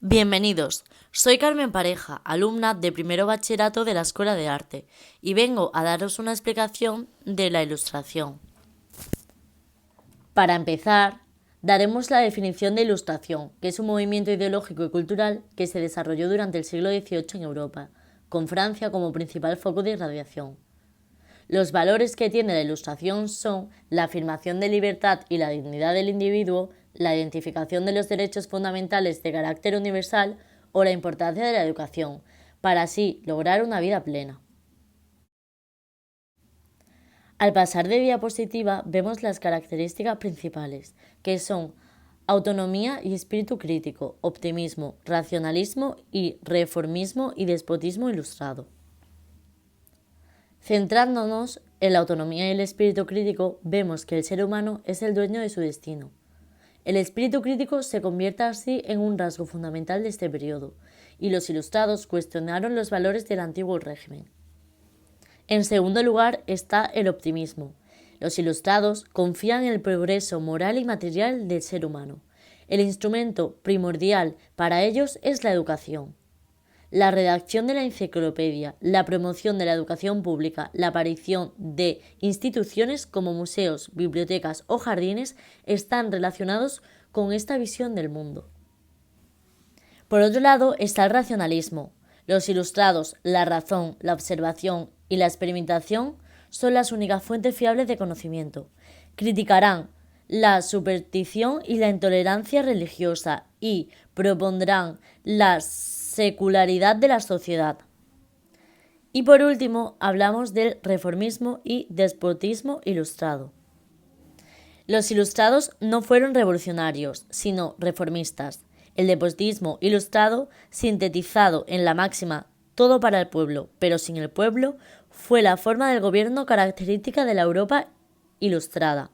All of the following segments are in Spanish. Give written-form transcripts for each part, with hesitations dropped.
Bienvenidos, soy Carmen Pareja, alumna de primero bachillerato de la Escuela de Arte, y vengo a daros una explicación de la Ilustración. Para empezar, daremos la definición de Ilustración, que es un movimiento ideológico y cultural que se desarrolló durante el siglo XVIII en Europa, con Francia como principal foco de irradiación. Los valores que tiene la Ilustración son la afirmación de libertad y la dignidad del individuo, la identificación de los derechos fundamentales de carácter universal o la importancia de la educación, para así lograr una vida plena. Al pasar de diapositiva vemos las características principales, que son autonomía y espíritu crítico, optimismo, racionalismo y reformismo y despotismo ilustrado. Centrándonos en la autonomía y el espíritu crítico, vemos que el ser humano es el dueño de su destino. El espíritu crítico se convierte así en un rasgo fundamental de este periodo, y los ilustrados cuestionaron los valores del antiguo régimen. En segundo lugar está el optimismo. Los ilustrados confían en el progreso moral y material del ser humano. El instrumento primordial para ellos es la educación. La redacción de la enciclopedia, la promoción de la educación pública, la aparición de instituciones como museos, bibliotecas o jardines están relacionados con esta visión del mundo. Por otro lado está el racionalismo. Los ilustrados, la razón, la observación y la experimentación son las únicas fuentes fiables de conocimiento. Criticarán la superstición y la intolerancia religiosa y propondrán la secularidad de la sociedad. Y por último, hablamos del reformismo y despotismo ilustrado. Los ilustrados no fueron revolucionarios, sino reformistas. El despotismo ilustrado, sintetizado en la máxima todo para el pueblo, pero sin el pueblo, fue la forma del gobierno característica de la Europa ilustrada.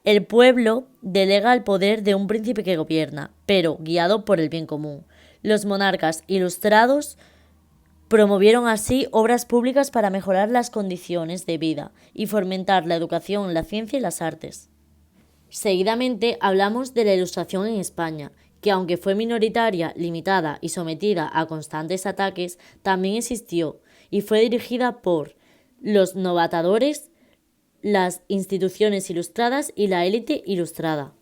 El pueblo delega el poder de un príncipe que gobierna, pero guiado por el bien común. Los monarcas ilustrados promovieron así obras públicas para mejorar las condiciones de vida y fomentar la educación, la ciencia y las artes. Seguidamente hablamos de la Ilustración en España, que aunque fue minoritaria, limitada y sometida a constantes ataques, también existió y fue dirigida por los novatadores, las instituciones ilustradas y la élite ilustrada.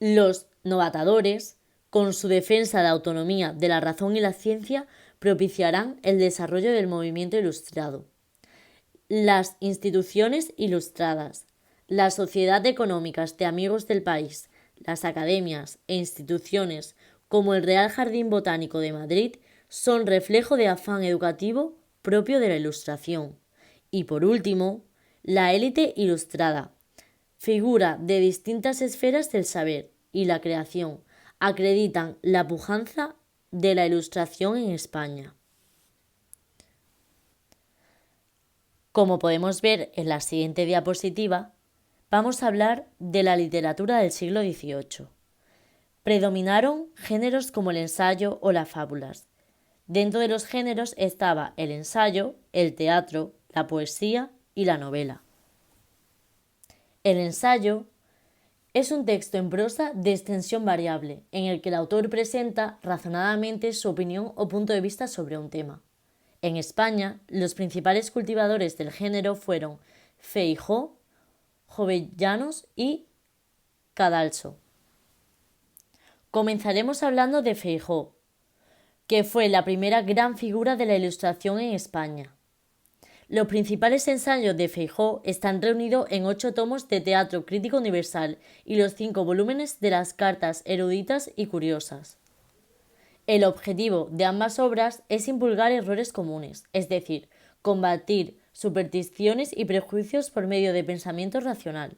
Los novatadores, con su defensa de autonomía de la razón y la ciencia, propiciarán el desarrollo del movimiento ilustrado. Las instituciones ilustradas, la Sociedad Económicas de Amigos del País, las academias e instituciones como el Real Jardín Botánico de Madrid son reflejo de afán educativo propio de la Ilustración. Y por último, la élite ilustrada, figura de distintas esferas del saber y la creación, acreditan la pujanza de la Ilustración en España. Como podemos ver en la siguiente diapositiva, vamos a hablar de la literatura del siglo XVIII. Predominaron géneros como el ensayo o las fábulas. Dentro de los géneros estaba el ensayo, el teatro, la poesía y la novela. El ensayo es un texto en prosa de extensión variable, en el que el autor presenta razonadamente su opinión o punto de vista sobre un tema. En España, los principales cultivadores del género fueron Feijoo, Jovellanos y Cadalso. Comenzaremos hablando de Feijoo, que fue la primera gran figura de la Ilustración en España. Los principales ensayos de Feijoo están reunidos en 8 tomos de Teatro Crítico Universal y los 5 volúmenes de las Cartas Eruditas y Curiosas. El objetivo de ambas obras es impulgar errores comunes, es decir, combatir supersticiones y prejuicios por medio de pensamiento racional.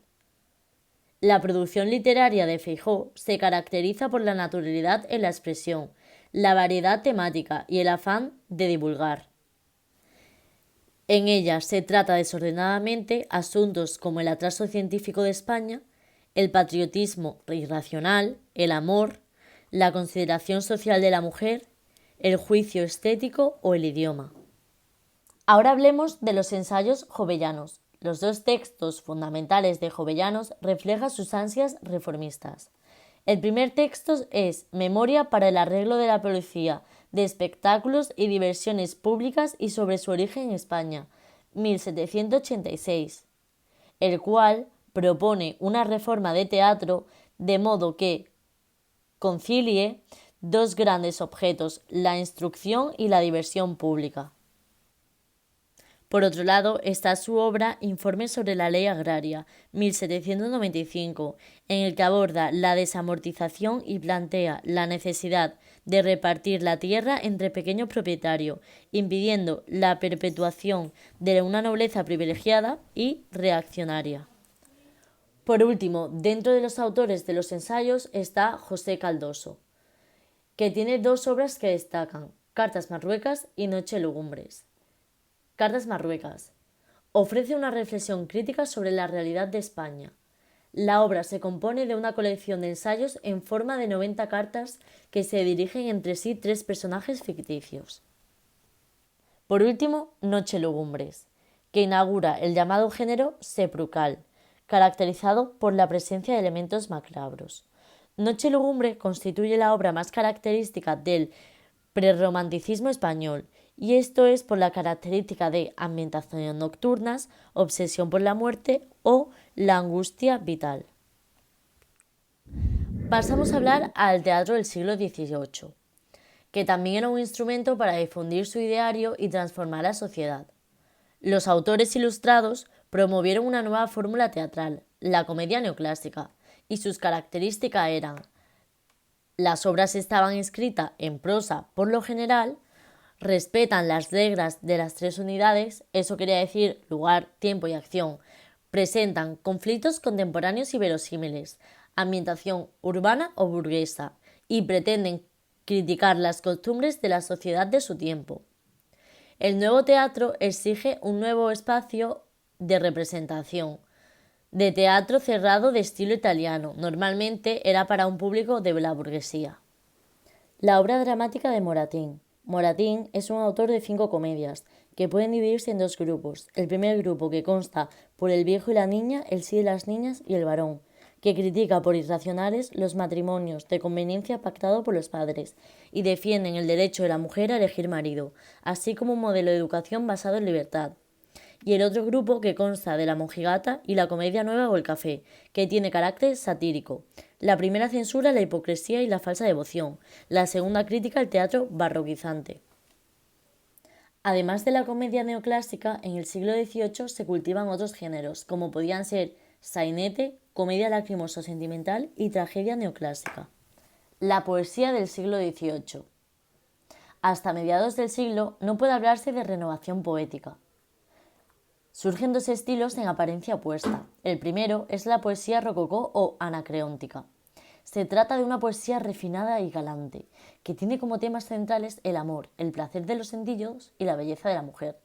La producción literaria de Feijoo se caracteriza por la naturalidad en la expresión, la variedad temática y el afán de divulgar. En ella se trata desordenadamente asuntos como el atraso científico de España, el patriotismo irracional, el amor, la consideración social de la mujer, el juicio estético o el idioma. Ahora hablemos de los ensayos jovellanos. Los 2 textos fundamentales de Jovellanos reflejan sus ansias reformistas. El primer texto es Memoria para el arreglo de la policía, de espectáculos y diversiones públicas y sobre su origen en España, 1786, el cual propone una reforma de teatro de modo que concilie dos grandes objetos, la instrucción y la diversión pública. Por otro lado, está su obra Informe sobre la Ley Agraria, 1795, en el que aborda la desamortización y plantea la necesidad de repartir la tierra entre pequeños propietarios, impidiendo la perpetuación de una nobleza privilegiada y reaccionaria. Por último, dentro de los autores de los ensayos está José Caldoso, que tiene dos obras que destacan, Cartas Marruecas y Noche Legumbres. Cartas Marruecas. Ofrece una reflexión crítica sobre la realidad de España. La obra se compone de una colección de ensayos en forma de 90 cartas que se dirigen entre sí tres personajes ficticios. Por último, Noche Legumbres, que inaugura el llamado género sepulcral, caracterizado por la presencia de elementos macabros. Noche Legumbre constituye la obra más característica del prerromanticismo español, y esto es por la característica de ambientaciones nocturnas, obsesión por la muerte o la angustia vital. Pasamos a hablar al teatro del siglo XVIII, que también era un instrumento para difundir su ideario y transformar la sociedad. Los autores ilustrados promovieron una nueva fórmula teatral, la comedia neoclásica, y sus características eran: las obras estaban escritas en prosa por lo general, respetan las reglas de las tres unidades, eso quería decir lugar, tiempo y acción, presentan conflictos contemporáneos y verosímiles, ambientación urbana o burguesa, y pretenden criticar las costumbres de la sociedad de su tiempo. El nuevo teatro exige un nuevo espacio de representación, de teatro cerrado de estilo italiano, normalmente era para un público de la burguesía. La obra dramática de Moratín. Moratín es un autor de 5 comedias, que pueden dividirse en dos grupos. El primer grupo, que consta por el viejo y la niña, el sí de las niñas y el varón, que critica por irracionales los matrimonios de conveniencia pactados por los padres y defienden el derecho de la mujer a elegir marido, así como un modelo de educación basado en libertad. Y el otro grupo, que consta de La Mojigata y La Comedia Nueva o El Café, que tiene carácter satírico. La primera censura la hipocresía y la falsa devoción, la segunda crítica el teatro barroquizante. Además de la comedia neoclásica, en el siglo XVIII se cultivan otros géneros, como podían ser sainete, comedia lacrimosa sentimental y tragedia neoclásica. La poesía del siglo XVIII. Hasta mediados del siglo no puede hablarse de renovación poética. Surgen dos estilos en apariencia opuesta. El primero es la poesía rococó o anacreóntica. Se trata de una poesía refinada y galante, que tiene como temas centrales el amor, el placer de los sentidos y la belleza de la mujer.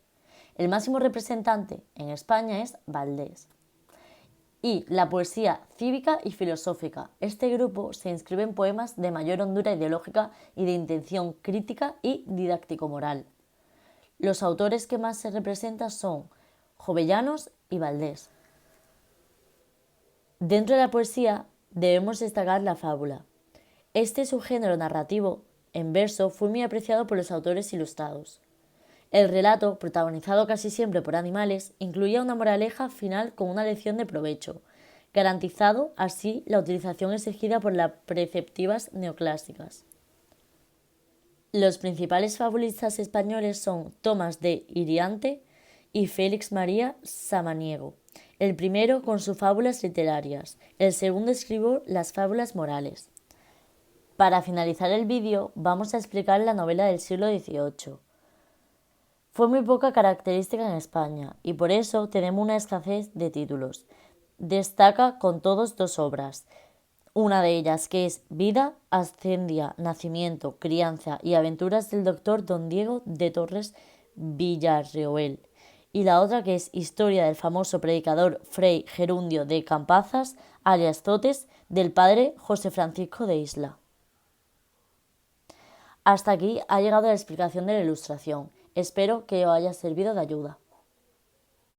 El máximo representante en España es Valdés. Y la poesía cívica y filosófica. Este grupo se inscribe en poemas de mayor hondura ideológica y de intención crítica y didáctico-moral. Los autores que más se representan son Jovellanos y Valdés. Dentro de la poesía debemos destacar la fábula. Este subgénero narrativo en verso fue muy apreciado por los autores ilustrados. El relato, protagonizado casi siempre por animales, incluía una moraleja final con una lección de provecho, garantizado así la utilización exigida por las preceptivas neoclásicas. Los principales fabulistas españoles son Tomás de Iriarte y Félix María Samaniego, el primero con sus fábulas literarias, el segundo escribió las fábulas morales. Para finalizar el vídeo vamos a explicar la novela del siglo XVIII. Fue muy poca característica en España y por eso tenemos una escasez de títulos. Destaca con todos dos obras, una de ellas que es Vida, Ascendia, Nacimiento, Crianza y Aventuras del doctor Don Diego de Torres Villarroel, y la otra que es Historia del famoso predicador Fray Gerundio de Campazas, alias Totes, del padre José Francisco de Isla. Hasta aquí ha llegado la explicación de la ilustración. Espero que os haya servido de ayuda.